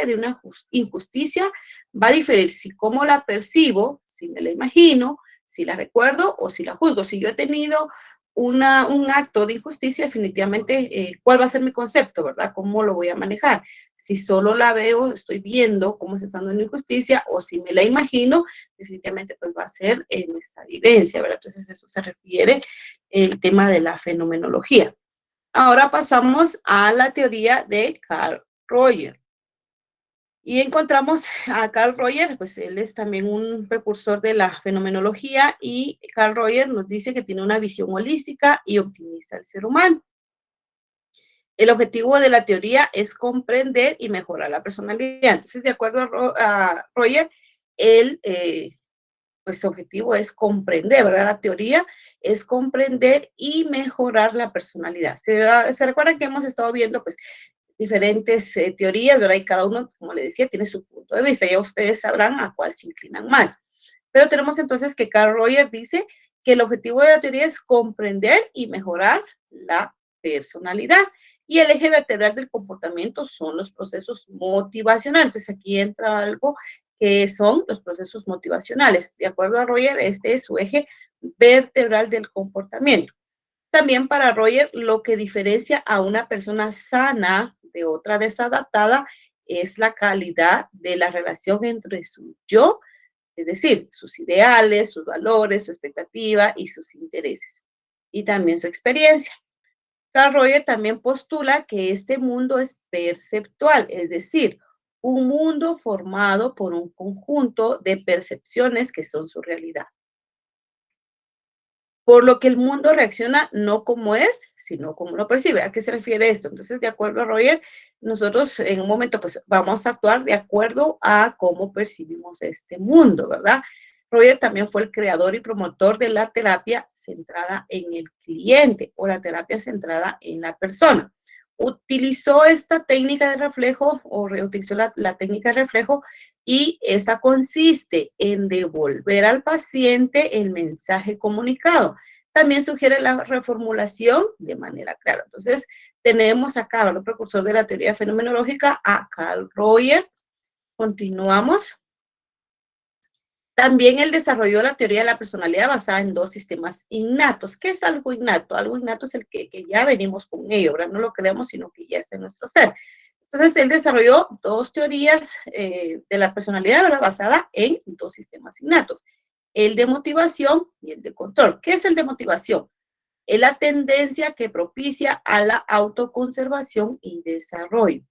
de una injusticia va a diferir si cómo la percibo, si me la imagino, si la recuerdo o si la juzgo. Si yo he tenido un acto de injusticia, definitivamente, ¿cuál va a ser mi concepto, verdad? ¿Cómo lo voy a manejar? Si solo la veo, estoy viendo cómo se está dando una injusticia, o si me la imagino, definitivamente pues va a ser nuestra vivencia, ¿verdad? Entonces eso se refiere el tema de la fenomenología. Ahora pasamos a la teoría de Carl Rogers. Y encontramos a Carl Rogers, pues él es también un precursor de la fenomenología, y Carl Rogers nos dice que tiene una visión holística y optimista del ser humano. El objetivo de la teoría es comprender y mejorar la personalidad. Entonces, de acuerdo a Rogers, él, pues su objetivo es comprender, ¿verdad? La teoría es comprender y mejorar la personalidad. Se recuerdan que hemos estado viendo, pues, diferentes teorías, ¿verdad? Y cada uno, como le decía, tiene su punto de vista. Ya ustedes sabrán a cuál se inclinan más. Pero tenemos entonces que Carl Rogers dice que el objetivo de la teoría es comprender y mejorar la personalidad. Y el eje vertebral del comportamiento son los procesos motivacionales. Entonces aquí entra algo que son los procesos motivacionales. De acuerdo a Rogers, este es su eje vertebral del comportamiento. También para Rogers, lo que diferencia a una persona sana de otra desadaptada es la calidad de la relación entre su yo, es decir, sus ideales, sus valores, su expectativa y sus intereses, y también su experiencia. Carl Rogers también postula que este mundo es perceptual, es decir, un mundo formado por un conjunto de percepciones que son su realidad. Por lo que el mundo reacciona no como es, sino como lo percibe. ¿A qué se refiere esto? Entonces, de acuerdo a Rogers, nosotros en un momento pues vamos a actuar de acuerdo a cómo percibimos este mundo, ¿verdad? Rogers también fue el creador y promotor de la terapia centrada en el cliente o la terapia centrada en la persona. Utilizó esta técnica de reflejo o reutilizó la técnica de reflejo, y esta consiste en devolver al paciente el mensaje comunicado. También sugiere la reformulación de manera clara. Entonces, tenemos acá, el precursor de la teoría fenomenológica, a Carl Rogers. Continuamos. También él desarrolló la teoría de la personalidad basada en dos sistemas innatos. ¿Qué es algo innato? Algo innato es el que ya venimos con ello, ¿verdad? No lo creemos, sino que ya está en nuestro ser. Entonces, él desarrolló dos teorías de la personalidad, ¿verdad? Basada en dos sistemas innatos. El de motivación y el de control. ¿Qué es el de motivación? Es la tendencia que propicia a la autoconservación y desarrollo.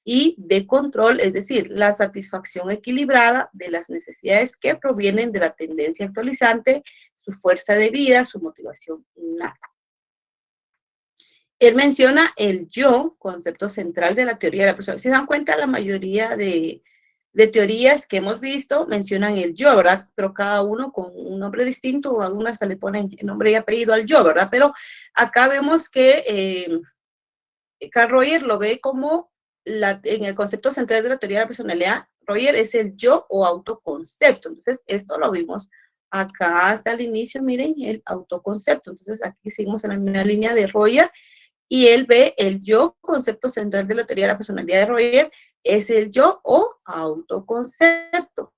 Y de control, es decir, la satisfacción equilibrada de las necesidades que provienen de la tendencia actualizante, su fuerza de vida, su motivación innata. Él menciona el yo, concepto central de la teoría de la persona. Si se dan cuenta, la mayoría de teorías que hemos visto mencionan el yo, ¿verdad? Pero cada uno con un nombre distinto, o algunas se le ponen nombre y apellido al yo, ¿verdad? Pero acá vemos que Carl Rogers lo ve como en el concepto central de la teoría de la personalidad. Rogers es el yo o autoconcepto. Entonces, esto lo vimos acá hasta el inicio, miren, el autoconcepto. Entonces, aquí seguimos en la misma línea de Rogers, y él ve el yo, concepto central de la teoría de la personalidad de Rogers, es el yo o autoconcepto.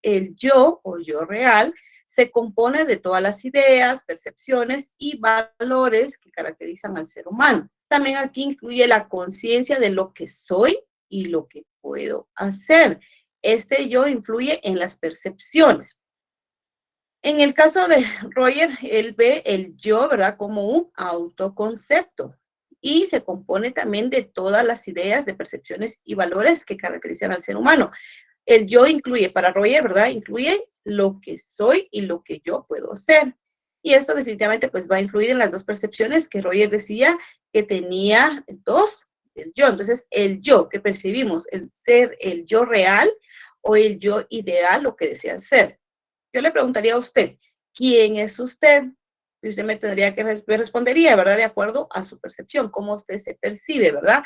El yo o yo real se compone de todas las ideas, percepciones y valores que caracterizan al ser humano. También aquí incluye la conciencia de lo que soy y lo que puedo hacer. Este yo influye en las percepciones. En el caso de Rogers, él ve el yo, ¿verdad?, como un autoconcepto, y se compone también de todas las ideas, de percepciones y valores que caracterizan al ser humano. El yo incluye, para Rogers, ¿verdad?, incluye lo que soy y lo que yo puedo ser. Y esto definitivamente pues va a influir en las dos percepciones que Rogers decía que tenía dos, el yo. Entonces, el yo que percibimos, el ser, el yo real o el yo ideal, lo que desea ser. Yo le preguntaría a usted, ¿quién es usted? Y usted me tendría que respondería, ¿verdad? De acuerdo a su percepción, cómo usted se percibe, ¿verdad?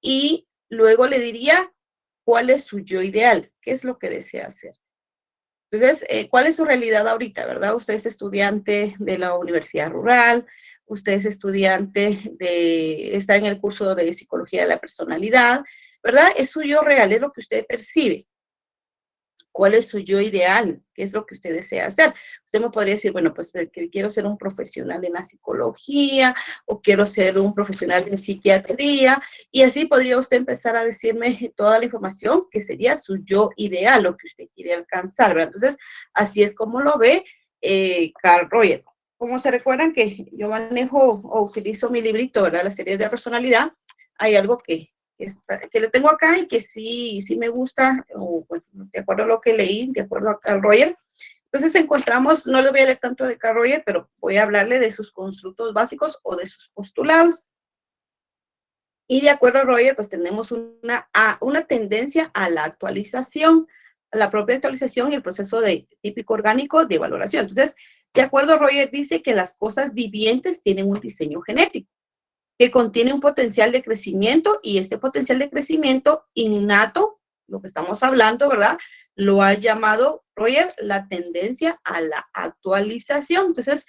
Y luego le diría, ¿cuál es su yo ideal? ¿Qué es lo que desea hacer? Entonces, ¿cuál es su realidad ahorita, verdad? Usted es estudiante de la universidad rural, usted es estudiante está en el curso de psicología de la personalidad, ¿verdad? Es su yo real, es lo que usted percibe. ¿Cuál es su yo ideal? ¿Qué es lo que usted desea hacer? Usted me podría decir, bueno, pues que quiero ser un profesional en la psicología o quiero ser un profesional en psiquiatría, y así podría usted empezar a decirme toda la información que sería su yo ideal, lo que usted quiere alcanzar, ¿verdad? Entonces, así es como lo ve Carl Rogers. Como se recuerdan que yo manejo o utilizo mi librito, ¿verdad? Las series de personalidad, hay algo que le tengo acá y que sí me gusta, o, bueno, de acuerdo a lo que leí, de acuerdo a Carl Rogers. Entonces encontramos, no le voy a leer tanto de Carl Rogers, pero voy a hablarle de sus constructos básicos o de sus postulados. Y de acuerdo a Rogers, pues tenemos una tendencia a la actualización, a la propia actualización y el proceso de típico orgánico de valoración. Entonces, de acuerdo a Rogers, dice que las cosas vivientes tienen un diseño genético que contiene un potencial de crecimiento, y este potencial de crecimiento innato, lo que estamos hablando, ¿verdad? Lo ha llamado Rogers la tendencia a la actualización. Entonces,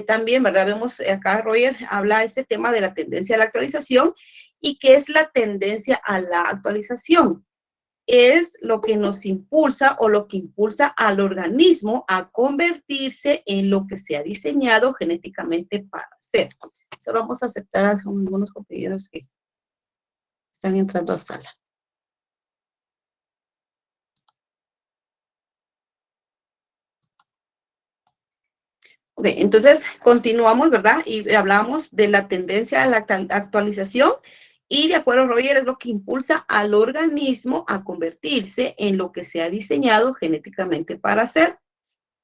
también, ¿verdad? Vemos acá Rogers habla este tema de la tendencia a la actualización. ¿Y qué es la tendencia a la actualización? Es lo que nos impulsa o lo que impulsa al organismo a convertirse en lo que se ha diseñado genéticamente para ser. Solo vamos a aceptar a algunos compañeros que están entrando a sala. Ok, entonces continuamos, ¿verdad? Y hablamos de la tendencia a la actualización, y de acuerdo a Rogers es lo que impulsa al organismo a convertirse en lo que se ha diseñado genéticamente para ser.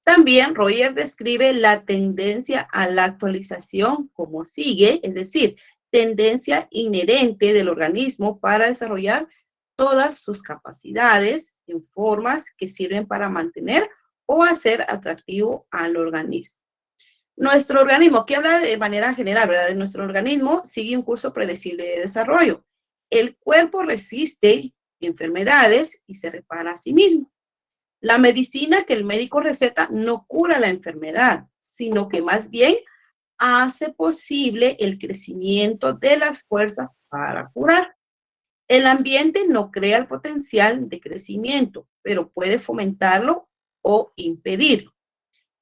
También Rogers describe la tendencia a la actualización como sigue, es decir, tendencia inherente del organismo para desarrollar todas sus capacidades en formas que sirven para mantener o hacer atractivo al organismo. Nuestro organismo, que habla de manera general, ¿verdad? De nuestro organismo sigue un curso predecible de desarrollo. El cuerpo resiste enfermedades y se repara a sí mismo. La medicina que el médico receta no cura la enfermedad, sino que más bien hace posible el crecimiento de las fuerzas para curar. El ambiente no crea el potencial de crecimiento, pero puede fomentarlo o impedirlo.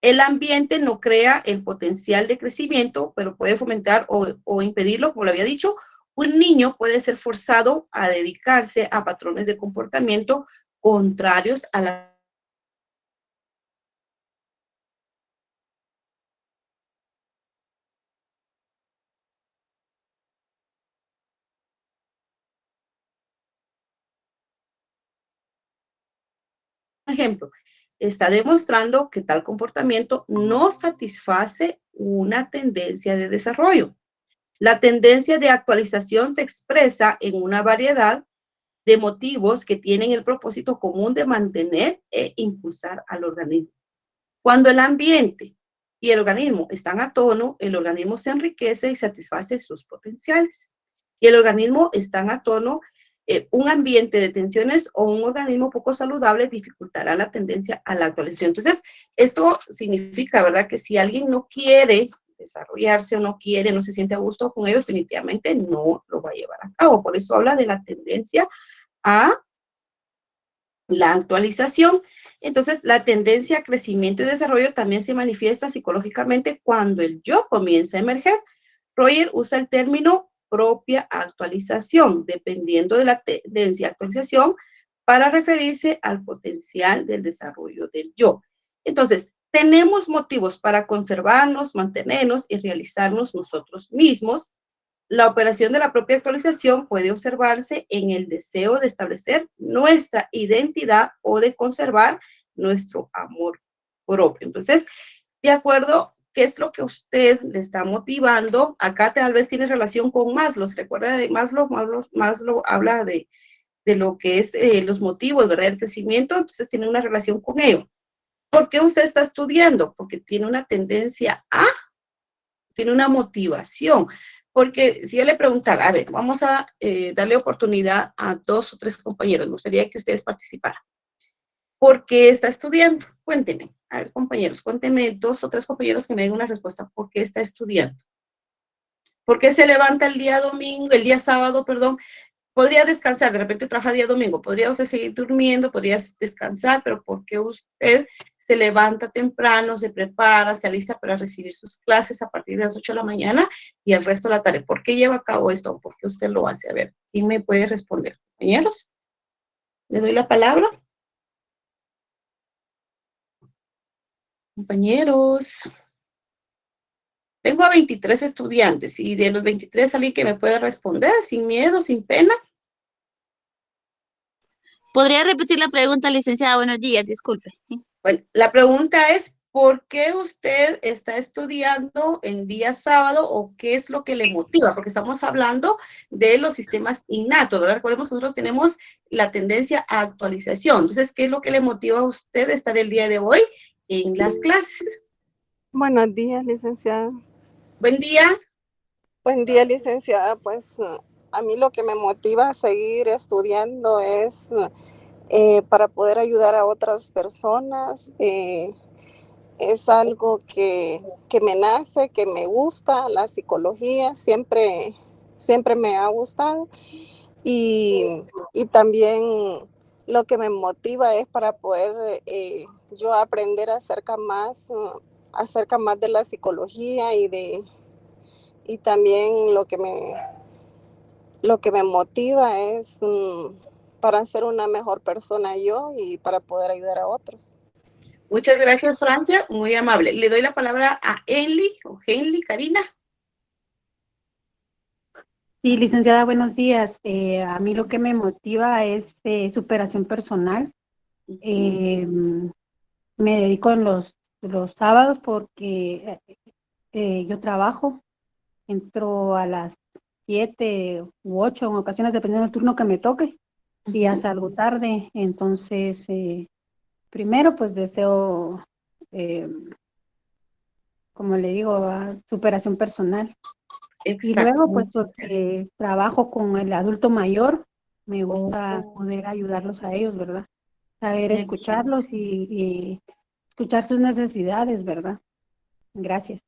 El ambiente no crea el potencial de crecimiento, pero puede fomentar o impedirlo, como lo había dicho. Un niño puede ser forzado a dedicarse a patrones de comportamiento contrarios a la. Ejemplo, está demostrando que tal comportamiento no satisface una tendencia de desarrollo. La tendencia de actualización se expresa en una variedad de motivos que tienen el propósito común de mantener e impulsar al organismo. Cuando el ambiente y el organismo están a tono, el organismo se enriquece y satisface sus potenciales. Y el organismo está a tono, un ambiente de tensiones o un organismo poco saludable dificultará la tendencia a la actualización. Entonces, esto significa, ¿verdad?, que si alguien no quiere desarrollarse o no quiere, no se siente a gusto con ello, definitivamente no lo va a llevar a cabo. Por eso habla de la tendencia a la actualización. Entonces, la tendencia a crecimiento y desarrollo también se manifiesta psicológicamente cuando el yo comienza a emerger. Rogers usa el término propia actualización, dependiendo de la tendencia a actualización, para referirse al potencial del desarrollo del yo. Entonces, tenemos motivos para conservarnos, mantenernos y realizarnos nosotros mismos. La operación de la propia actualización puede observarse en el deseo de establecer nuestra identidad o de conservar nuestro amor propio. Entonces, de acuerdo, ¿qué es lo que usted le está motivando? Acá tal vez tiene relación con Maslow. ¿Recuerda de Maslow? Maslow habla de lo que es los motivos, ¿verdad? El crecimiento, entonces tiene una relación con ello. ¿Por qué usted está estudiando? Porque tiene una tendencia a, tiene una motivación. Porque si yo le preguntara, a ver, vamos a darle oportunidad a 2 o 3 compañeros, me gustaría que ustedes participaran. ¿Por qué está estudiando? Cuéntenme. A ver, compañeros, cuéntenme 2 o 3 compañeros que me den una respuesta. ¿Por qué está estudiando? ¿Por qué se levanta el día domingo, el día sábado, perdón, podría descansar, de repente trabaja día domingo, podría usted seguir durmiendo, podría descansar, pero porque usted se levanta temprano, se prepara, se alista para recibir sus clases a partir de las 8 de la mañana y el resto de la tarde. ¿Por qué lleva a cabo esto? ¿Por qué usted lo hace? A ver, ¿quién me puede responder? Compañeros, le doy la palabra. Compañeros, tengo a 23 estudiantes y de los 23 alguien que me puede responder sin miedo, sin pena. ¿Podría repetir la pregunta, licenciada? Buenos días, disculpe. Bueno, la pregunta es, ¿por qué usted está estudiando en día sábado o qué es lo que le motiva? Porque estamos hablando de los sistemas innatos, ¿verdad? Recordemos que nosotros tenemos la tendencia a actualización. Entonces, ¿qué es lo que le motiva a usted a estar el día de hoy en las clases? Buenos días, licenciada. Buen día. Buen día, licenciada. Pues a mí lo que me motiva a seguir estudiando es para poder ayudar a otras personas. Es algo que me nace, que me gusta, la psicología siempre me ha gustado. Y también lo que me motiva es para poder yo aprender acerca más de la psicología y también lo que me motiva es para ser una mejor persona yo y para poder ayudar a otros. Muchas gracias, Francia, muy amable. Le doy la palabra a Enli o Henly, Karina. Sí, licenciada, buenos días. A mí lo que me motiva es superación personal. Me dedico en los sábados porque yo trabajo, entro a las 7 u 8 en ocasiones, dependiendo del turno que me toque, y ya salgo tarde. Entonces, primero pues deseo, como le digo, superación personal. Y Exacto. luego, pues porque trabajo con el adulto mayor, me gusta poder ayudarlos a ellos, ¿verdad? Saber escucharlos y escuchar sus necesidades, ¿verdad? Gracias.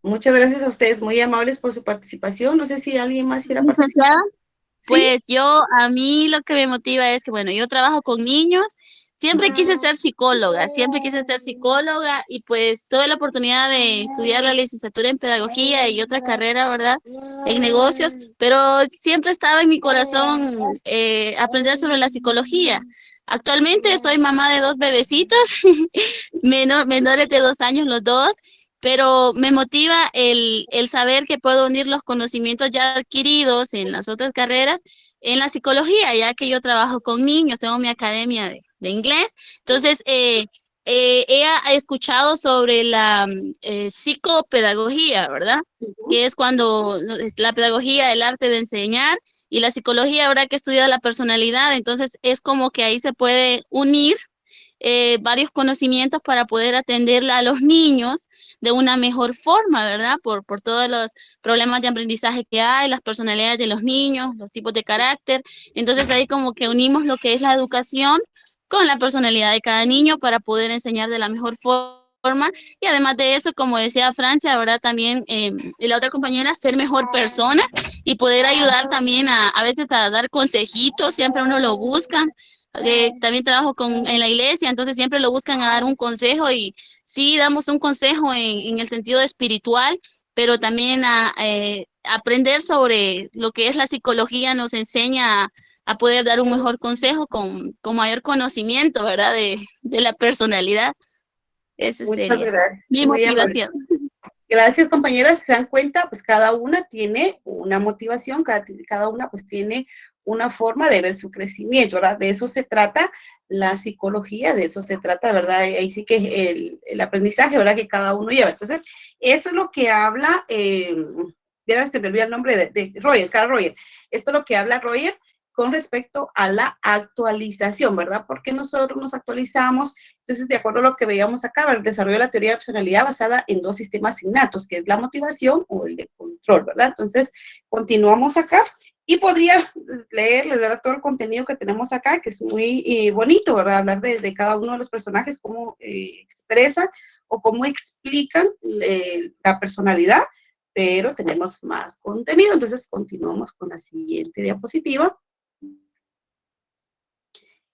Muchas gracias a ustedes, muy amables por su participación. No sé si alguien más quiera participar. Licenciada, ¿Sí? pues a mí lo que me motiva es que, bueno, yo trabajo con niños, siempre quise ser psicóloga y pues tuve la oportunidad de estudiar la licenciatura en pedagogía y otra carrera, ¿verdad? En negocios, pero siempre estaba en mi corazón aprender sobre la psicología. Actualmente soy mamá de 2 bebecitos, menores de 2 años los dos, pero me motiva el saber que puedo unir los conocimientos ya adquiridos en las otras carreras en la psicología, ya que yo trabajo con niños, tengo mi academia de inglés. Entonces, he escuchado sobre la psicopedagogía, ¿verdad? Que es cuando la pedagogía, el arte de enseñar, y la psicología, ahora que estudia la personalidad, entonces es como que ahí se puede unir varios conocimientos para poder atender a los niños de una mejor forma, ¿verdad? Por todos los problemas de aprendizaje que hay, las personalidades de los niños, los tipos de carácter. Entonces ahí como que unimos lo que es la educación con la personalidad de cada niño para poder enseñar de la mejor forma. Y además de eso, como decía Francia, ¿verdad? También y la otra compañera, ser mejor persona y poder ayudar también a veces a dar consejitos, siempre uno lo busca. También trabajo en la iglesia, entonces siempre lo buscan a dar un consejo y sí damos un consejo en el sentido espiritual, pero también aprender sobre lo que es la psicología nos enseña a poder dar un mejor consejo con mayor conocimiento, ¿verdad? De la personalidad. Esa Muchas sería gracias. mi Muy amable. motivación. Gracias, compañeras. Si se dan cuenta, pues cada una tiene una motivación, cada una pues tiene una forma de ver su crecimiento, ¿verdad? De eso se trata la psicología, de eso se trata, ¿verdad? Ahí sí que el aprendizaje, ¿verdad? Que cada uno lleva. Entonces, eso es lo que habla, ya se me olvidó el nombre de Roger, Carl Roger. Esto es lo que habla Roger con respecto a la actualización, ¿verdad? Porque nosotros nos actualizamos. Entonces, de acuerdo a lo que veíamos acá, el desarrollo de la teoría de personalidad basada en 2 sistemas innatos, que es la motivación o el de control, ¿verdad? Entonces, continuamos acá y podría leerles, ¿verdad? Todo el contenido que tenemos acá, que es muy bonito, ¿verdad? Hablar de cada uno de los personajes, cómo expresan o cómo explican la personalidad, pero tenemos más contenido. Entonces, continuamos con la siguiente diapositiva.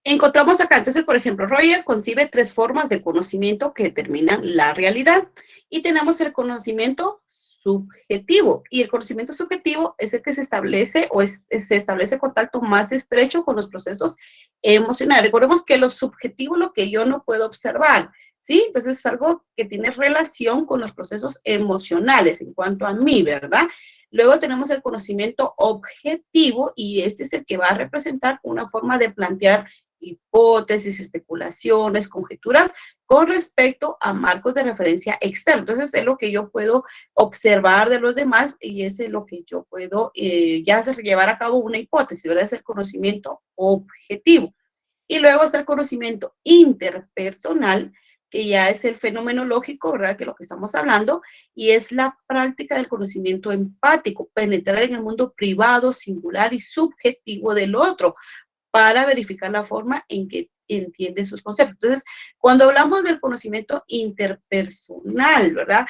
Encontramos acá, entonces, por ejemplo, Roger concibe 3 formas de conocimiento que determinan la realidad. Y tenemos el conocimiento subjetivo. Y el conocimiento subjetivo es el que se establece se establece contacto más estrecho con los procesos emocionales. Recordemos que lo subjetivo es lo que yo no puedo observar, ¿sí? Entonces es algo que tiene relación con los procesos emocionales en cuanto a mí, ¿verdad? Luego tenemos el conocimiento objetivo y este es el que va a representar una forma de plantear hipótesis, especulaciones, conjeturas con respecto a marcos de referencia externos. Entonces, es lo que yo puedo observar de los demás y es lo que yo puedo ya llevar a cabo una hipótesis, ¿verdad? Es el conocimiento objetivo. Y luego está el conocimiento interpersonal, que ya es el fenomenológico, ¿verdad? Que es lo que estamos hablando, y es la práctica del conocimiento empático, penetrar en el mundo privado, singular y subjetivo del otro, para verificar la forma en que entiende sus conceptos. Entonces, cuando hablamos del conocimiento interpersonal, ¿verdad?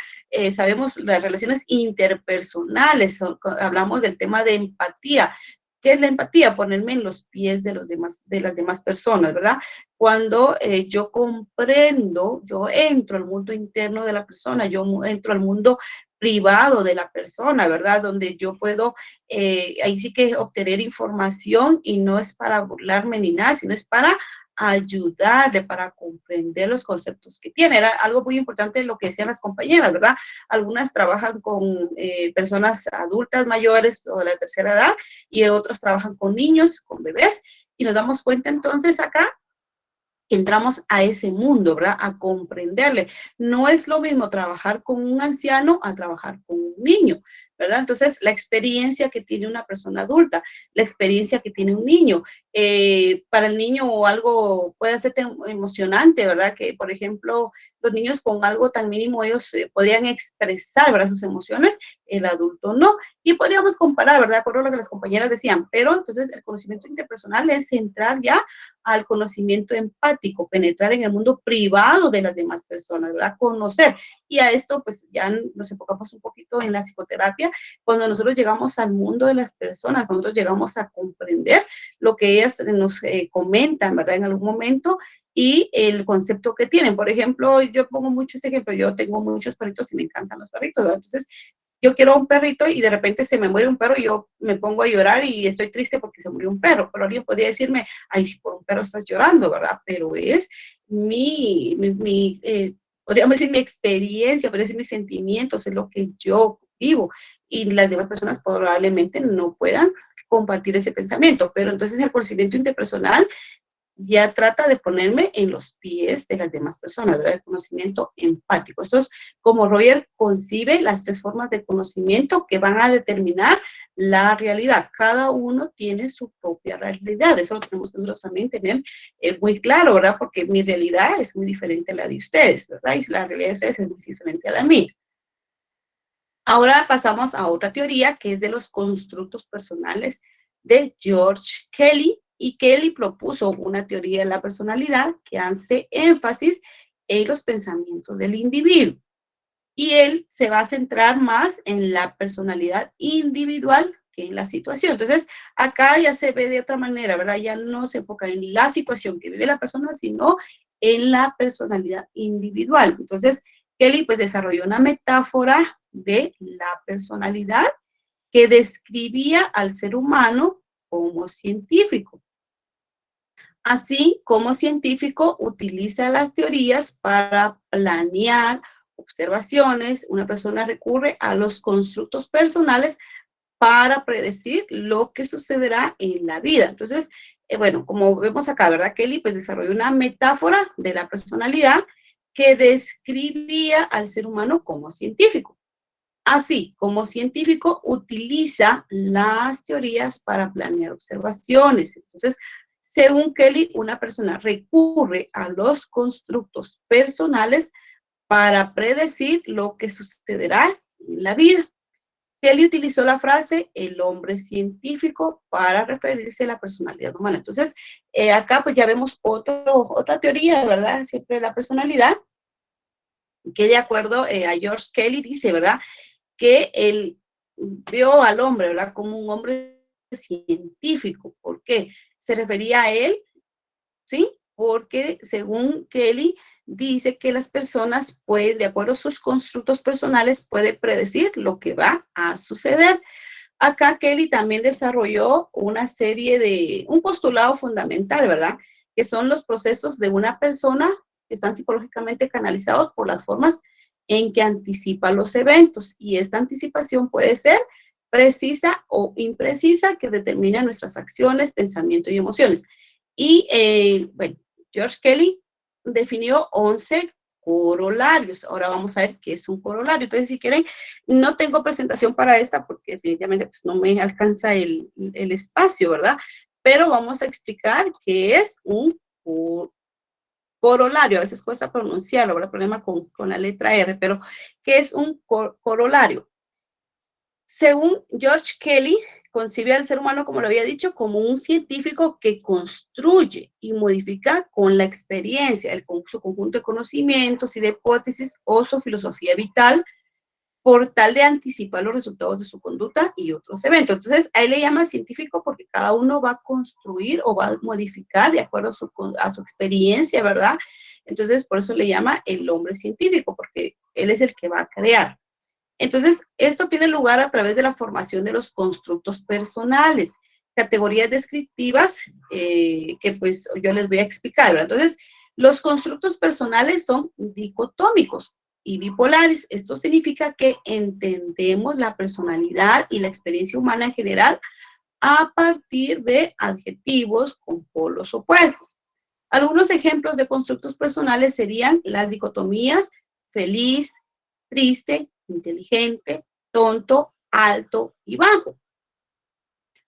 Sabemos las relaciones interpersonales, hablamos del tema de empatía. ¿Qué es la empatía? Ponerme en los pies de los demás, de las demás personas, ¿verdad? Cuando yo comprendo, yo entro al mundo interno de la persona, yo entro al mundo privado de la persona, ¿verdad? Donde yo puedo, ahí sí que obtener información y no es para burlarme ni nada, sino es para ayudarle, para comprender los conceptos que tiene. Era algo muy importante lo que decían las compañeras, ¿verdad? Algunas trabajan con personas adultas mayores o de la tercera edad y otros trabajan con niños, con bebés, y nos damos cuenta entonces acá que entramos a ese mundo, ¿verdad? A comprenderle. No es lo mismo trabajar con un anciano a trabajar con un niño, ¿verdad? Entonces, la experiencia que tiene una persona adulta, la experiencia que tiene un niño, para el niño algo puede ser emocionante, ¿verdad? Que, por ejemplo, los niños con algo tan mínimo, ellos podrían expresar, ¿verdad? Sus emociones, el adulto no. Y podríamos comparar, ¿verdad? Por lo que las compañeras decían, pero entonces el conocimiento interpersonal es entrar ya al conocimiento empático, penetrar en el mundo privado de las demás personas, ¿verdad? Conocer. Y a esto, pues ya nos enfocamos un poquito en la psicoterapia, cuando nosotros llegamos al mundo de las personas, cuando nosotros llegamos a comprender lo que ellas nos comentan, ¿verdad? En algún momento y el concepto que tienen. Por ejemplo, yo pongo mucho este ejemplo, yo tengo muchos perritos y me encantan los perritos, ¿verdad? Entonces, yo quiero un perrito y de repente se me muere un perro y yo me pongo a llorar y estoy triste porque se murió un perro, pero alguien podría decirme, ay, si por un perro estás llorando, ¿verdad? Pero es podríamos decir mi experiencia, podría decir mis sentimientos, es lo que yo vivo y las demás personas probablemente no puedan compartir ese pensamiento, pero entonces el conocimiento interpersonal ya trata de ponerme en los pies de las demás personas, ¿verdad? El conocimiento empático. Esto es como Roger concibe las 3 formas de conocimiento que van a determinar la realidad. Cada uno tiene su propia realidad. Eso lo tenemos que nosotros también tener muy claro, ¿verdad? Porque mi realidad es muy diferente a la de ustedes, ¿verdad? Y la realidad de ustedes es muy diferente a la mía. Ahora pasamos a otra teoría que es de los constructos personales de George Kelly, y Kelly propuso una teoría de la personalidad que hace énfasis en los pensamientos del individuo. Y él se va a centrar más en la personalidad individual que en la situación. Entonces, acá ya se ve de otra manera, ¿verdad? Ya no se enfoca en la situación que vive la persona, sino en la personalidad individual. Entonces, Kelly pues desarrolló una metáfora de la personalidad que describía al ser humano como científico. Así como científico utiliza las teorías para planear observaciones, una persona recurre a los constructos personales para predecir lo que sucederá en la vida. Entonces, bueno, como vemos acá, ¿verdad? Kelly pues desarrolló una metáfora de la personalidad que describía al ser humano como científico. Así como científico utiliza las teorías para planear observaciones. Entonces, según Kelly, una persona recurre a los constructos personales para predecir lo que sucederá en la vida. Kelly utilizó la frase el hombre científico para referirse a la personalidad humana. Entonces, acá pues ya vemos otra teoría, ¿verdad? Siempre de la personalidad, que de acuerdo a George Kelly dice, ¿verdad? Que él vio al hombre, ¿verdad? Como un hombre científico. ¿Por qué? Se refería a él ¿sí? Porque según Kelly, dice que las personas pueden, de acuerdo a sus constructos personales, puede predecir lo que va a suceder. Acá Kelly también desarrolló una serie de, un postulado fundamental, ¿verdad? Que son los procesos de una persona que están psicológicamente canalizados por las formas en que anticipa los eventos. Y esta anticipación puede ser precisa o imprecisa, que determina nuestras acciones, pensamientos y emociones. Y, bueno, George Kelly definió 11 corolarios. Ahora vamos a ver qué es un corolario. Entonces, si quieren, no tengo presentación para esta porque definitivamente pues, no me alcanza el espacio, ¿verdad? Pero vamos a explicar qué es un corolario. A veces cuesta pronunciarlo, habrá problema con la letra R, pero ¿qué es un corolario? Según George Kelly, concibe al ser humano, como lo había dicho, como un científico que construye y modifica con la experiencia, su conjunto de conocimientos y de hipótesis o su filosofía vital, por tal de anticipar los resultados de su conducta y otros eventos. Entonces, a él le llama científico porque cada uno va a construir o va a modificar de acuerdo a su experiencia, ¿verdad? Entonces, por eso le llama el hombre científico, porque él es el que va a crear. Entonces, esto tiene lugar a través de la formación de los constructos personales, categorías descriptivas que pues yo les voy a explicar, ¿verdad? Entonces, los constructos personales son dicotómicos y bipolares. Esto significa que entendemos la personalidad y la experiencia humana en general a partir de adjetivos con polos opuestos. Algunos ejemplos de constructos personales serían las dicotomías feliz, triste, inteligente, tonto, alto y bajo.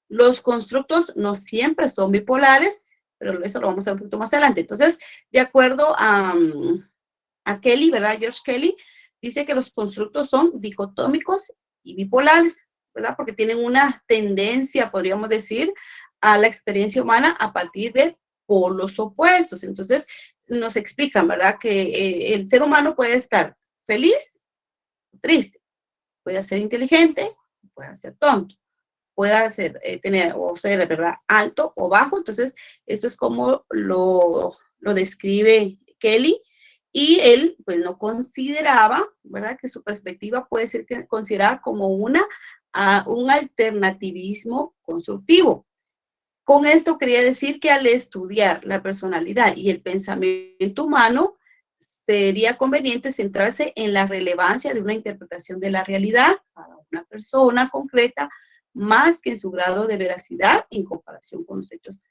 Los constructos no siempre son bipolares, pero eso lo vamos a ver un poquito más adelante. Entonces, de acuerdo a Kelly, ¿verdad? George Kelly dice que los constructos son dicotómicos y bipolares, ¿verdad? Porque tienen una tendencia, podríamos decir, a la experiencia humana a partir de polos opuestos. Entonces, nos explican, ¿verdad? Que el ser humano puede estar feliz o triste, puede ser inteligente, puede ser tonto, puede ser, tener o ser, ¿verdad? Alto o bajo. Entonces, esto es como lo describe Kelly. Y él, pues, no consideraba, ¿verdad?, que su perspectiva puede ser considerada como un alternativismo constructivo. Con esto quería decir que al estudiar la personalidad y el pensamiento humano, sería conveniente centrarse en la relevancia de una interpretación de la realidad para una persona concreta, más que en su grado de veracidad en comparación con los hechos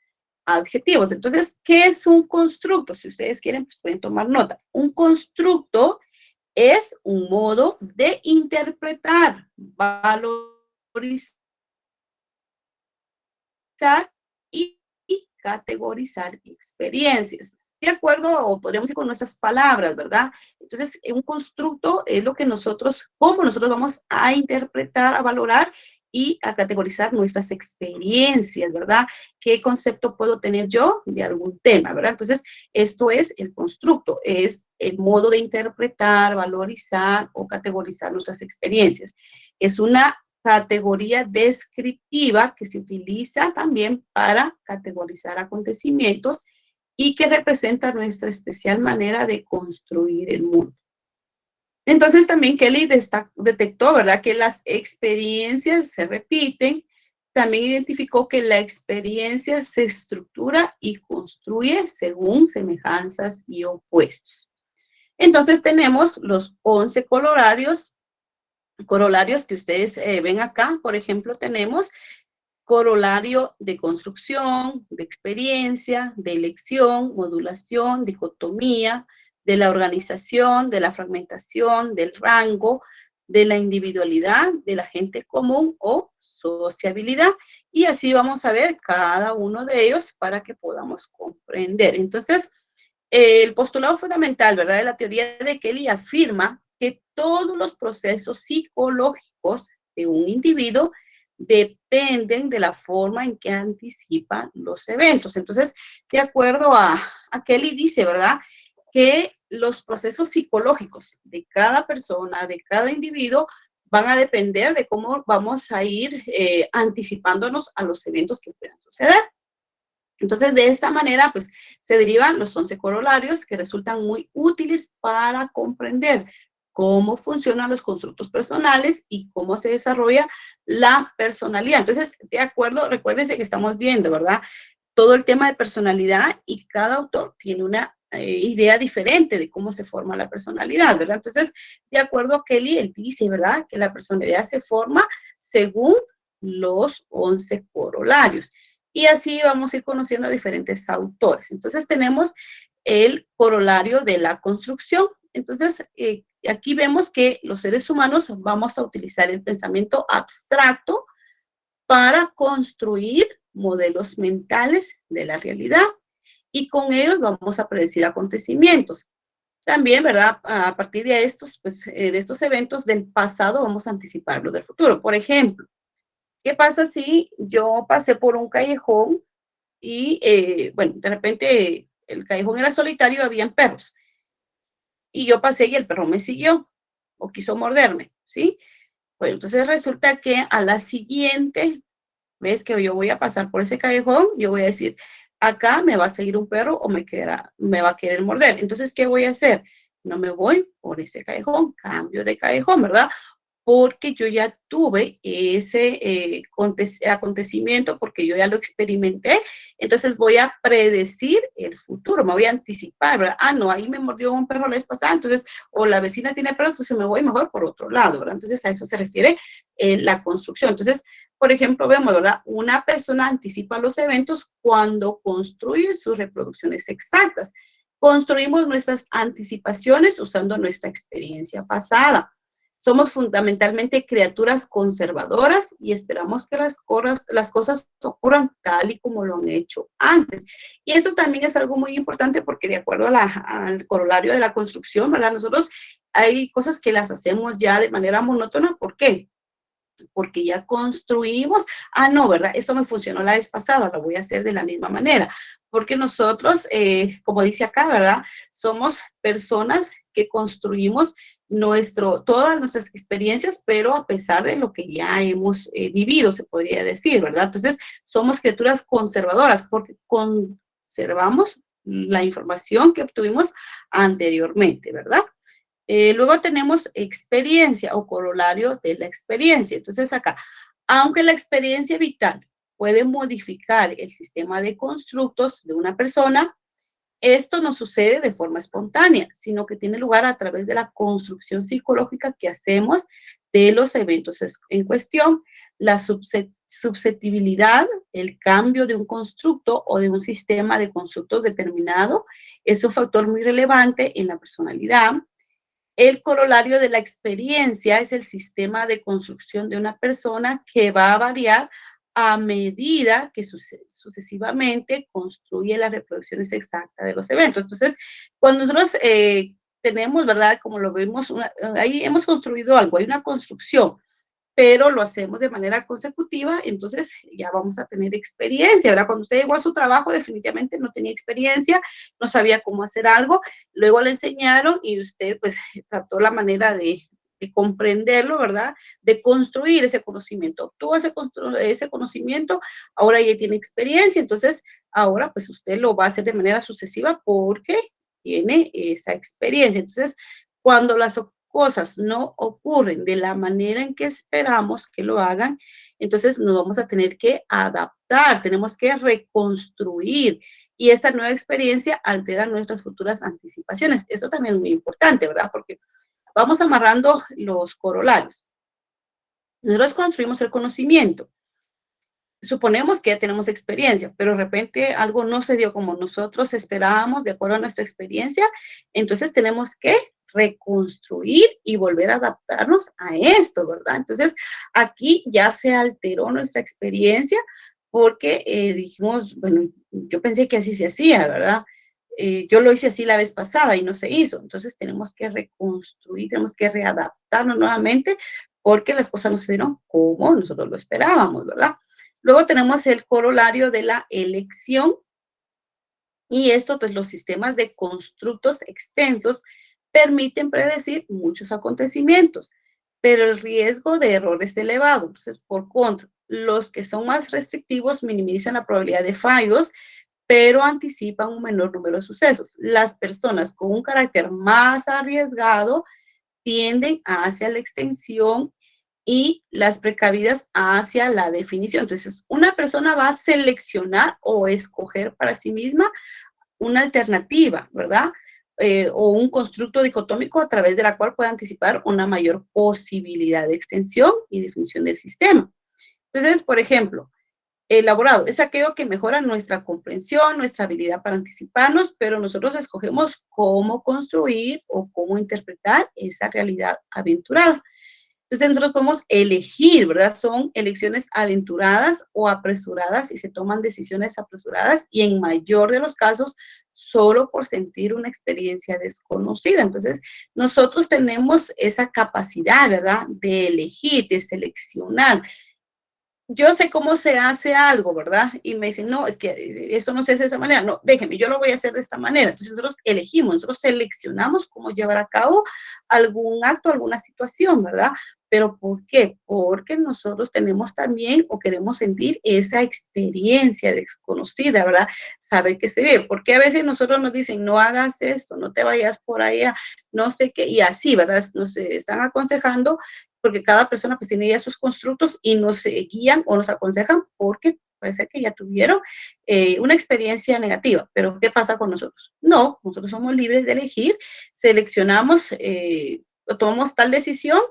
adjetivos. Entonces, ¿qué es un constructo? Si ustedes quieren, pues pueden tomar nota. Un constructo es un modo de interpretar, valorizar y categorizar experiencias. De acuerdo, o podríamos decir con nuestras palabras, ¿verdad? Entonces, un constructo es lo que nosotros, cómo nosotros vamos a interpretar, a valorar y a categorizar nuestras experiencias, ¿verdad? ¿Qué concepto puedo tener yo de algún tema, ¿verdad? Entonces, esto es el constructo, es el modo de interpretar, valorizar o categorizar nuestras experiencias. Es una categoría descriptiva que se utiliza también para categorizar acontecimientos y que representa nuestra especial manera de construir el mundo. Entonces también Kelly detectó, ¿verdad?, que las experiencias se repiten. También identificó que la experiencia se estructura y construye según semejanzas y opuestos. Entonces tenemos los 11 corolarios que ustedes ven acá. Por ejemplo, tenemos corolario de construcción, de experiencia, de elección, modulación, dicotomía, de la organización, de la fragmentación, del rango, de la individualidad, del agente común o sociabilidad. Y así vamos a ver cada uno de ellos para que podamos comprender. Entonces, el postulado fundamental, ¿verdad?, de la teoría de Kelly afirma que todos los procesos psicológicos de un individuo dependen de la forma en que anticipa los eventos. Entonces, de acuerdo a Kelly dice, ¿verdad?, que los procesos psicológicos de cada persona, de cada individuo, van a depender de cómo vamos a ir anticipándonos a los eventos que puedan suceder. Entonces, de esta manera, pues, se derivan los 11 corolarios que resultan muy útiles para comprender cómo funcionan los constructos personales y cómo se desarrolla la personalidad. Entonces, de acuerdo, recuérdense que estamos viendo, ¿verdad? Todo el tema de personalidad y cada autor tiene una idea diferente de cómo se forma la personalidad, ¿verdad? Entonces, de acuerdo a Kelly, él dice, ¿verdad? Que la personalidad se forma según los 11 corolarios. Y así vamos a ir conociendo a diferentes autores. Entonces tenemos el corolario de la construcción. Entonces, aquí vemos que los seres humanos vamos a utilizar el pensamiento abstracto para construir modelos mentales de la realidad y con ellos vamos a predecir acontecimientos. También, ¿verdad? A partir de estos, pues, de estos eventos del pasado vamos a anticipar los del futuro. Por ejemplo, ¿qué pasa si yo pasé por un callejón y, bueno, de repente el callejón era solitario, habían perros. Y yo pasé y el perro me siguió o quiso morderme, ¿sí? Bueno, entonces resulta que a la siguiente vez que yo voy a pasar por ese callejón, yo voy a decir, acá me va a seguir un perro o me va a querer morder. Entonces, ¿qué voy a hacer? No me voy por ese callejón, cambio de callejón, ¿verdad? Porque yo ya tuve ese acontecimiento, porque yo ya lo experimenté, entonces voy a predecir el futuro, me voy a anticipar, ¿verdad? Ah, no, ahí me mordió un perro la vez pasada, entonces, o la vecina tiene perros, entonces me voy mejor por otro lado, ¿verdad? Entonces a eso se refiere la construcción. Entonces, por ejemplo, vemos, ¿verdad? Una persona anticipa los eventos cuando construye sus reproducciones exactas. Construimos nuestras anticipaciones usando nuestra experiencia pasada. Somos fundamentalmente criaturas conservadoras y esperamos que las cosas ocurran tal y como lo han hecho antes. Y esto también es algo muy importante porque de acuerdo al corolario de la construcción, ¿verdad? Nosotros hay cosas que las hacemos ya de manera monótona. ¿Por qué? Porque ya construimos, no, ¿verdad? Eso me funcionó la vez pasada, lo voy a hacer de la misma manera, porque nosotros, como dice acá, ¿verdad? Somos personas que construimos todas nuestras experiencias, pero a pesar de lo que ya hemos vivido, se podría decir, ¿verdad? Entonces, somos criaturas conservadoras porque conservamos la información que obtuvimos anteriormente, ¿verdad? Luego tenemos experiencia o corolario de la experiencia. Entonces acá, aunque la experiencia vital puede modificar el sistema de constructos de una persona, esto no sucede de forma espontánea, sino que tiene lugar a través de la construcción psicológica que hacemos de los eventos en cuestión. La susceptibilidad, el cambio de un constructo o de un sistema de constructos determinado, es un factor muy relevante en la personalidad. El corolario de la experiencia es el sistema de construcción de una persona que va a variar a medida que sucesivamente construye las reproducciones exactas de los eventos. Entonces, cuando nosotros tenemos, ¿verdad? Como lo vemos, ahí hemos construido algo, hay una construcción, pero lo hacemos de manera consecutiva, entonces ya vamos a tener experiencia, ¿verdad? Cuando usted llegó a su trabajo, definitivamente no tenía experiencia, no sabía cómo hacer algo, luego le enseñaron y usted pues trató la manera de comprenderlo, ¿verdad? De construir ese conocimiento, obtuvo ese conocimiento, ahora ya tiene experiencia, entonces ahora pues usted lo va a hacer de manera sucesiva porque tiene esa experiencia. Entonces, cuando las cosas no ocurren de la manera en que esperamos que lo hagan, entonces nos vamos a tener que adaptar, tenemos que reconstruir y esta nueva experiencia altera nuestras futuras anticipaciones. Esto también es muy importante, ¿verdad? Porque vamos amarrando los corolarios. Nosotros construimos el conocimiento. Suponemos que ya tenemos experiencia, pero de repente algo no se dio como nosotros esperábamos de acuerdo a nuestra experiencia, entonces tenemos que reconstruir y volver a adaptarnos a esto, ¿verdad? Entonces, aquí ya se alteró nuestra experiencia porque dijimos, bueno, yo pensé que así se hacía, ¿verdad? Yo lo hice así la vez pasada y no se hizo. Entonces, tenemos que reconstruir, tenemos que readaptarnos nuevamente porque las cosas no se dieron como nosotros lo esperábamos, ¿verdad? Luego tenemos el corolario de la elección y esto, pues los sistemas de constructos extensos permiten predecir muchos acontecimientos, pero el riesgo de error es elevado. Entonces, por contra, los que son más restrictivos minimizan la probabilidad de fallos, pero anticipan un menor número de sucesos. Las personas con un carácter más arriesgado tienden hacia la extensión y las precavidas hacia la definición. Entonces, una persona va a seleccionar o escoger para sí misma una alternativa, ¿verdad? O un constructo dicotómico a través de la cual puede anticipar una mayor posibilidad de extensión y definición del sistema. Entonces, por ejemplo, elaborado es aquello que mejora nuestra comprensión, nuestra habilidad para anticiparnos, pero nosotros escogemos cómo construir o cómo interpretar esa realidad aventurada. Entonces nosotros podemos elegir, ¿verdad? Son elecciones aventuradas o apresuradas y se toman decisiones apresuradas y en mayor de los casos solo por sentir una experiencia desconocida. Entonces nosotros tenemos esa capacidad, ¿verdad? De elegir, de seleccionar. Yo sé cómo se hace algo, ¿verdad? Y me dicen, no, es que esto no se hace de esa manera. No, déjenme, yo lo voy a hacer de esta manera. Entonces nosotros elegimos, nosotros seleccionamos cómo llevar a cabo algún acto, alguna situación, ¿verdad? ¿Pero por qué? Porque nosotros tenemos también o queremos sentir esa experiencia desconocida, ¿verdad? Saber que se ve. Porque a veces nosotros nos dicen, no hagas esto, no te vayas por allá, no sé qué, y así, ¿verdad? Nos están aconsejando porque cada persona pues tiene ya sus constructos y nos guían o nos aconsejan porque puede ser que ya tuvieron una experiencia negativa. Pero ¿qué pasa con nosotros? No, nosotros somos libres de elegir, seleccionamos, tomamos tal decisión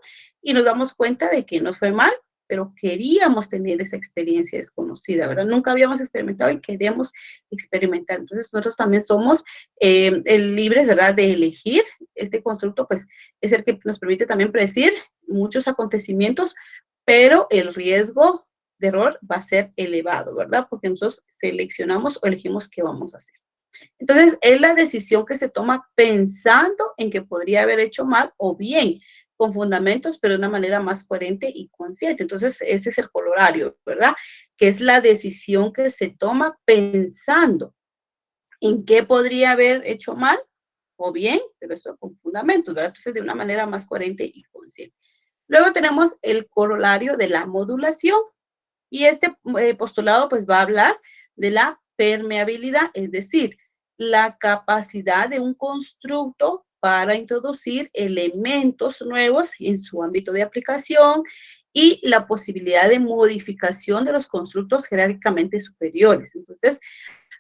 y nos damos cuenta de que nos fue mal, pero queríamos tener esa experiencia desconocida, ¿verdad? Nunca habíamos experimentado y queremos experimentar. Entonces, nosotros también somos libres, ¿verdad?, de elegir. Este constructo, pues, es el que nos permite también predecir muchos acontecimientos, pero el riesgo de error va a ser elevado, ¿verdad? Porque nosotros seleccionamos o elegimos qué vamos a hacer. Entonces, es la decisión que se toma pensando en que podría haber hecho mal o bien con fundamentos, pero de una manera más coherente y consciente. Entonces, ese es el corolario, ¿verdad? Que es la decisión que se toma pensando en qué podría haber hecho mal o bien, pero eso con fundamentos, ¿verdad? Entonces, de una manera más coherente y consciente. Luego tenemos el corolario de la modulación y este postulado pues va a hablar de la permeabilidad, es decir, la capacidad de un constructo para introducir elementos nuevos en su ámbito de aplicación y la posibilidad de modificación de los constructos jerárquicamente superiores. Entonces,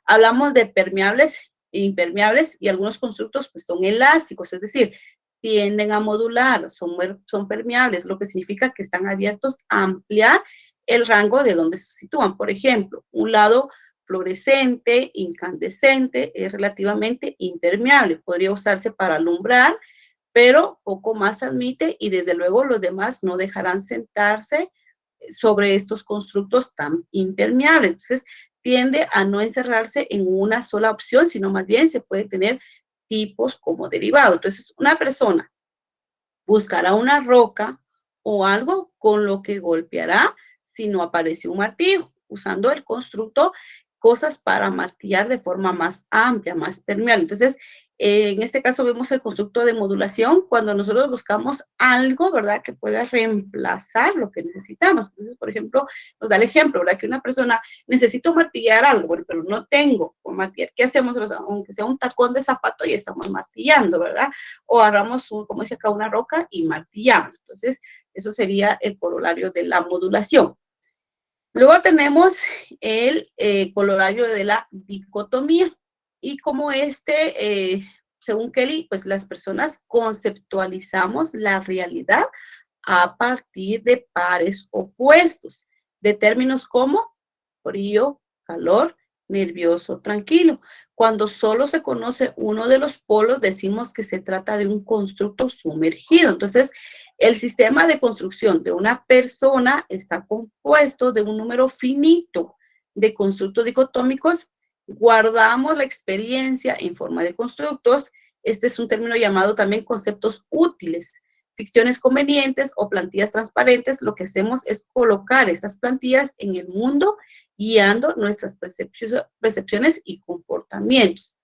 hablamos de permeables e impermeables y algunos constructos pues son elásticos, es decir, tienden a modular, son permeables, lo que significa que están abiertos a ampliar el rango de donde se sitúan. Por ejemplo, un lado fluorescente, incandescente, es relativamente impermeable. Podría usarse para alumbrar, pero poco más admite y desde luego los demás no dejarán sentarse sobre estos constructos tan impermeables. Entonces, tiende a no encerrarse en una sola opción, sino más bien se puede tener tipos como derivado. Entonces, una persona buscará una roca o algo con lo que golpeará si no aparece un martillo, usando el constructo cosas para martillar de forma más amplia, más permeable. Entonces, en este caso vemos el constructo de modulación cuando nosotros buscamos algo, ¿verdad?, que pueda reemplazar lo que necesitamos. Entonces, por ejemplo, nos da el ejemplo, ¿verdad?, que una persona necesita martillar algo, bueno, pero no tengo por martillar. ¿Qué hacemos? Aunque sea un tacón de zapato y estamos martillando, ¿verdad? O agarramos, como dice acá, una roca y martillamos. Entonces, eso sería el corolario de la modulación. Luego tenemos el corolario de la dicotomía. Y como según Kelly, pues las personas conceptualizamos la realidad a partir de pares opuestos, de términos como frío, calor, nervioso, tranquilo. Cuando solo se conoce uno de los polos, decimos que se trata de un constructo sumergido. Entonces, el sistema de construcción de una persona está compuesto de un número finito de constructos dicotómicos. Guardamos la experiencia en forma de constructos. Este es un término llamado también conceptos útiles, ficciones convenientes o plantillas transparentes. Lo que hacemos es colocar estas plantillas en el mundo guiando nuestras percepciones y comportamientos.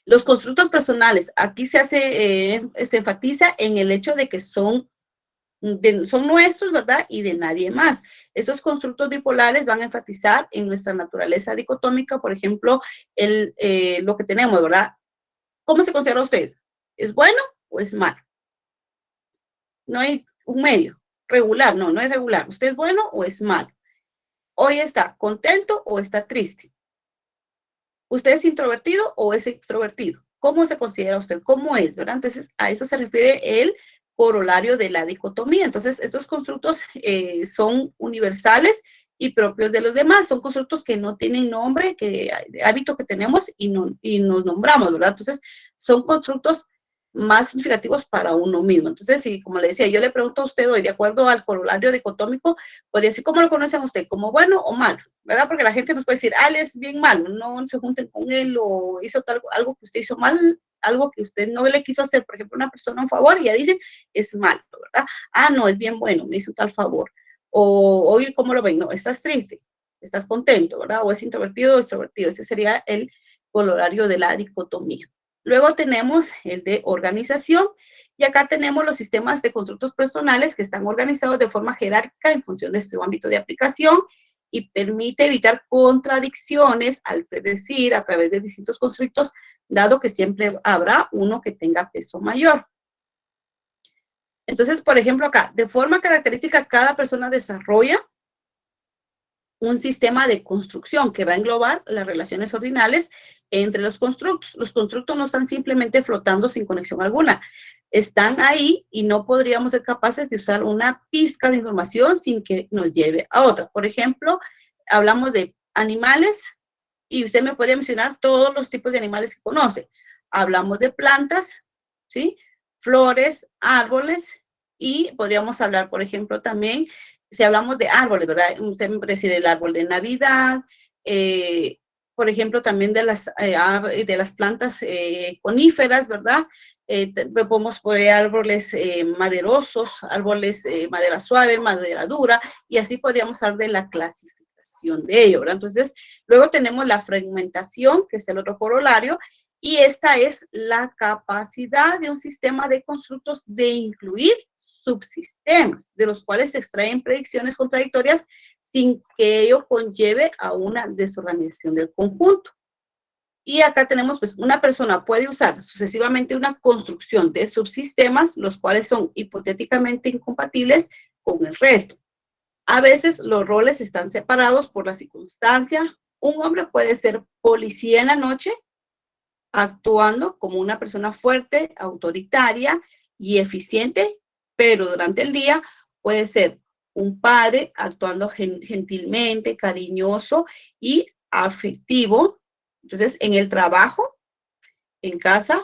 Los constructos personales, aquí se enfatiza en el hecho de que son son nuestros, ¿verdad? Y de nadie más. Estos constructos bipolares van a enfatizar en nuestra naturaleza dicotómica, por ejemplo, lo que tenemos, ¿verdad? ¿Cómo se considera usted? ¿Es bueno o es malo? No hay un medio. Regular, no es regular. ¿Usted es bueno o es malo? Hoy está contento o está triste. ¿Usted es introvertido o es extrovertido? ¿Cómo se considera usted? ¿Cómo es? ¿Verdad? Entonces, a eso se refiere el corolario de la dicotomía. Entonces, estos constructos son universales y propios de los demás. Son constructos que no tienen nombre, que hábito que tenemos y nos nombramos, ¿verdad? Entonces, son constructos más significativos para uno mismo. Entonces, si, como le decía, yo le pregunto a usted hoy, de acuerdo al corolario dicotómico, podría decir, ¿cómo lo conocen usted? ¿Como bueno o malo? ¿Verdad? Porque la gente nos puede decir, él es bien malo, no se junten con él o hizo algo que usted hizo mal, algo que usted no le quiso hacer, por ejemplo, una persona un favor y ya dicen, es malo, ¿verdad? No, es bien bueno, me hizo tal favor. O, hoy, ¿cómo lo ven? No, estás triste, estás contento, ¿verdad? O es introvertido o extrovertido. Ese sería el corolario de la dicotomía. Luego tenemos el de organización y acá tenemos los sistemas de constructos personales que están organizados de forma jerárquica en función de su ámbito de aplicación y permite evitar contradicciones al predecir a través de distintos constructos, dado que siempre habrá uno que tenga peso mayor. Entonces, por ejemplo, acá, de forma característica, cada persona desarrolla un sistema de construcción que va a englobar las relaciones ordinales entre los constructos. Los constructos no están simplemente flotando sin conexión alguna. Están ahí y no podríamos ser capaces de usar una pizca de información sin que nos lleve a otra. Por ejemplo, hablamos de animales y usted me podría mencionar todos los tipos de animales que conoce. Hablamos de plantas, ¿sí? Flores, árboles y podríamos hablar, por ejemplo, también si hablamos de árboles, ¿verdad? Usted me puede decir el árbol de Navidad, por ejemplo, también de las plantas coníferas, ¿verdad? Podemos poner árboles maderosos, árboles madera suave, madera dura, y así podríamos hablar de la clasificación de ello, ¿verdad? Entonces, luego tenemos la fragmentación, que es el otro corolario, y esta es la capacidad de un sistema de constructos de incluir subsistemas, de los cuales se extraen predicciones contradictorias sin que ello conlleve a una desorganización del conjunto. Y acá tenemos, pues, una persona puede usar sucesivamente una construcción de subsistemas, los cuales son hipotéticamente incompatibles con el resto. A veces los roles están separados por la circunstancia. Un hombre puede ser policía en la noche, actuando como una persona fuerte, autoritaria y eficiente, pero durante el día puede ser un padre actuando gentilmente, cariñoso y afectivo. Entonces, en el trabajo, en casa,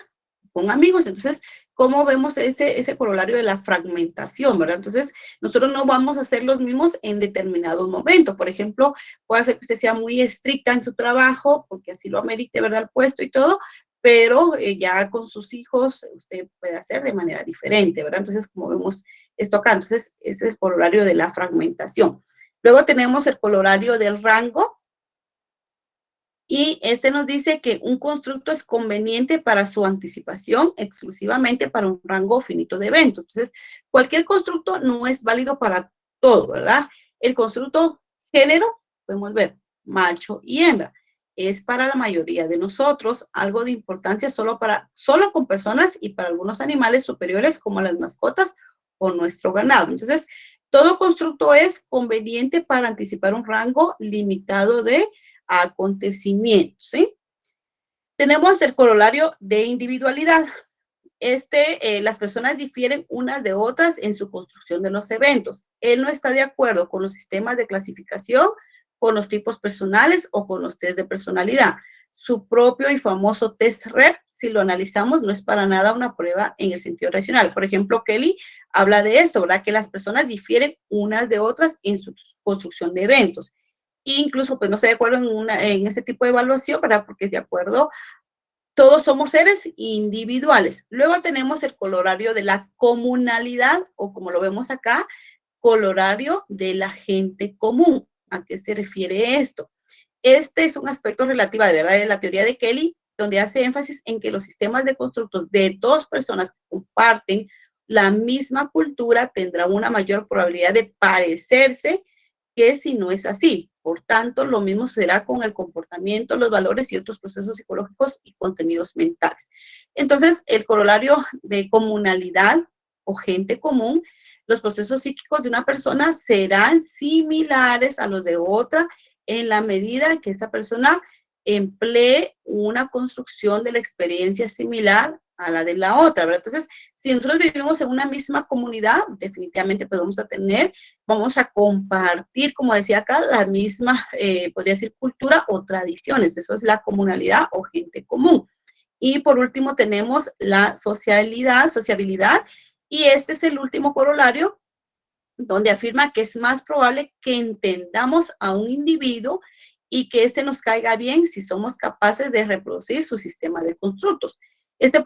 con amigos. Entonces, ¿cómo vemos ese corolario de la fragmentación, verdad? Entonces, nosotros no vamos a ser los mismos en determinados momentos. Por ejemplo, puede ser que usted sea muy estricta en su trabajo, porque así lo amerite, ¿verdad? El puesto y todo, pero ya con sus hijos usted puede hacer de manera diferente, ¿verdad? Entonces, como vemos esto acá, entonces, ese es el corolario de la fragmentación. Luego tenemos el corolario del rango, y este nos dice que un constructo es conveniente para su anticipación exclusivamente para un rango finito de eventos. Entonces, cualquier constructo no es válido para todo, ¿verdad? El constructo género, podemos ver, macho y hembra, es para la mayoría de nosotros algo de importancia solo con personas y para algunos animales superiores como las mascotas o nuestro ganado. Entonces, todo constructo es conveniente para anticipar un rango limitado de acontecimientos, ¿sí? Tenemos el corolario de individualidad. Las personas difieren unas de otras en su construcción de los eventos. Él no está de acuerdo con los sistemas de clasificación, con los tipos personales o con los test de personalidad. Su propio y famoso test REP, si lo analizamos, no es para nada una prueba en el sentido racional. Por ejemplo, Kelly habla de esto, ¿verdad? Que las personas difieren unas de otras en su construcción de eventos. Incluso, pues, no estoy de acuerdo en ese tipo de evaluación, ¿verdad? Porque es de acuerdo, todos somos seres individuales. Luego tenemos el corolario de la comunalidad, o como lo vemos acá, corolario de la gente común. ¿A qué se refiere esto? Este es un aspecto relativo, de verdad, de la teoría de Kelly, donde hace énfasis en que los sistemas de constructos de dos personas que comparten la misma cultura tendrá una mayor probabilidad de parecerse que si no es así. Por tanto, lo mismo será con el comportamiento, los valores y otros procesos psicológicos y contenidos mentales. Entonces, el corolario de comunalidad o gente común, los procesos psíquicos de una persona serán similares a los de otra en la medida que esa persona emplee una construcción de la experiencia similar a la de la otra, ¿verdad? Entonces, si nosotros vivimos en una misma comunidad, definitivamente pues vamos a compartir, como decía acá, la misma, podría decir, cultura o tradiciones. Eso es la comunalidad o gente común. Y por último tenemos la sociabilidad, y este es el último corolario, donde afirma que es más probable que entendamos a un individuo y que éste nos caiga bien si somos capaces de reproducir su sistema de constructos. Este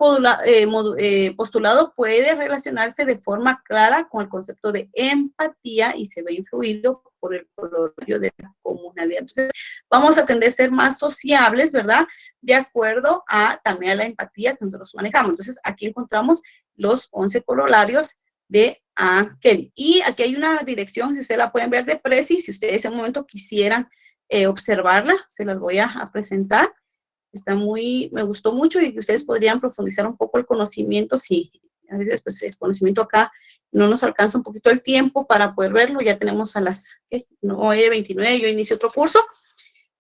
postulado puede relacionarse de forma clara con el concepto de empatía y se ve influido por el corolario de la comunalidad. Entonces, vamos a tender a ser más sociables, ¿verdad? De acuerdo a también a la empatía que nosotros manejamos. Entonces, aquí encontramos los 11 corolarios de Kelly. Y aquí hay una dirección, si ustedes la pueden ver, de Prezi, si ustedes en un momento quisieran observarla, se las voy a presentar. Está me gustó mucho y ustedes podrían profundizar un poco el conocimiento, si a veces pues el conocimiento acá no nos alcanza un poquito el tiempo para poder verlo. Ya tenemos a las 9:29, yo inicio otro curso.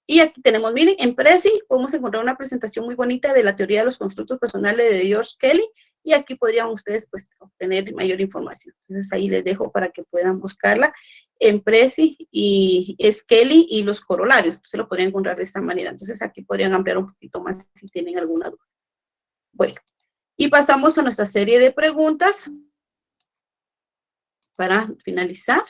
Y aquí tenemos, miren, en Prezi podemos encontrar una presentación muy bonita de la teoría de los constructos personales de George Kelly, y aquí podrían ustedes pues obtener mayor información. Entonces ahí les dejo para que puedan buscarla en Prezi, y es Kelly y los corolarios. Se lo podrían encontrar de esta manera. Entonces aquí podrían ampliar un poquito más si tienen alguna duda. Bueno, y pasamos a nuestra serie de preguntas para finalizar.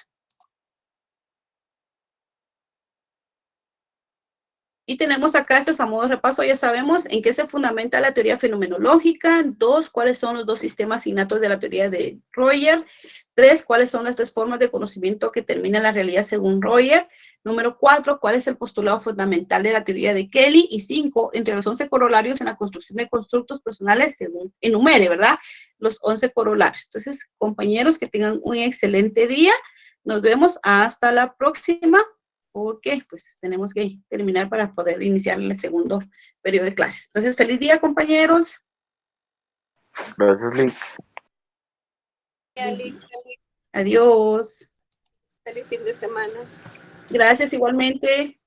Y tenemos acá, estas a modo de repaso, ya sabemos en qué se fundamenta la teoría fenomenológica. 2, cuáles son los 2 sistemas innatos de la teoría de Roger. 3, cuáles son las 3 formas de conocimiento que determinan la realidad según Roger. Número 4, cuál es el postulado fundamental de la teoría de Kelly. Y 5, entre los 11 corolarios en la construcción de constructos personales, según enumere, ¿verdad? Los 11 corolarios. Entonces, compañeros, que tengan un excelente día. Nos vemos hasta la próxima, porque pues tenemos que terminar para poder iniciar el segundo periodo de clases. Entonces, feliz día, compañeros. Gracias, Lick. Adiós. Feliz fin de semana. Gracias igualmente.